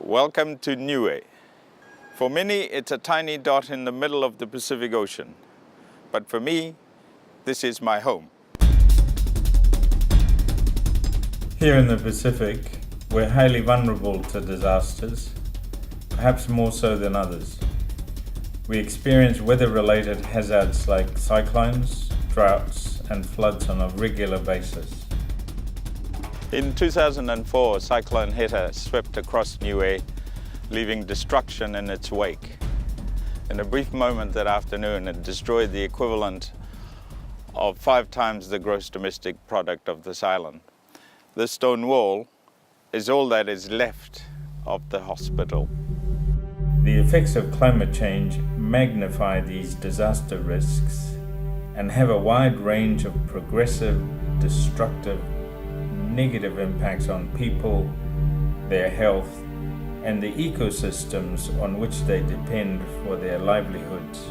Welcome to Niue. For many, it's a tiny dot in the middle of the Pacific Ocean. But for me, this is my home. Here in the Pacific, we're highly vulnerable to disasters, perhaps more so than others. We experience weather-related hazards like cyclones, droughts, and floods on a regular basis. In 2004, Cyclone Heta swept across Niue, leaving destruction in its wake. In a brief moment that afternoon, it destroyed the equivalent of 5 times the gross domestic product of this island. The stone wall is all that is left of the hospital. The effects of climate change magnify these disaster risks and have a wide range of progressive, destructive, negative impacts on people, their health, and the ecosystems on which they depend for their livelihoods.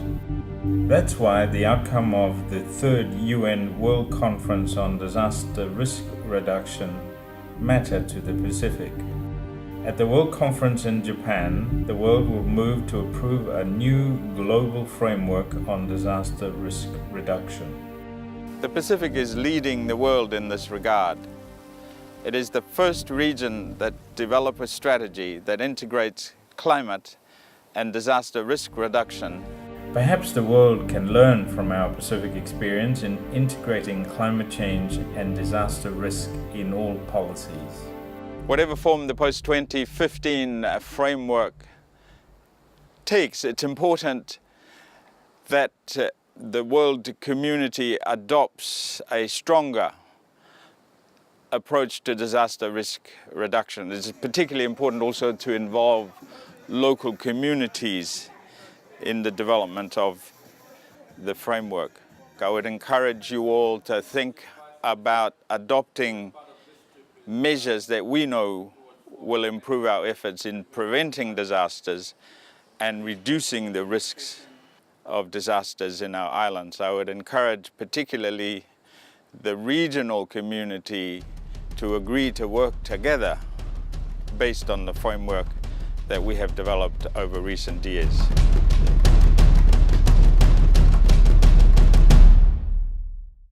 That's why the outcome of the 3rd UN World Conference on Disaster Risk Reduction mattered to the Pacific. At the World Conference in Japan, the world will move to approve a new global framework on disaster risk reduction. The Pacific is leading the world in this regard. It is the first region that developed a strategy that integrates climate and disaster risk reduction. Perhaps the world can learn from our Pacific experience in integrating climate change and disaster risk in all policies. Whatever form the post-2015 framework takes, it's important that the world community adopts a stronger approach to disaster risk reduction. It's particularly important also to involve local communities in the development of the framework. I would encourage you all to think about adopting measures that we know will improve our efforts in preventing disasters and reducing the risks of disasters in our islands. I would encourage particularly the regional community to agree to work together based on the framework that we have developed over recent years.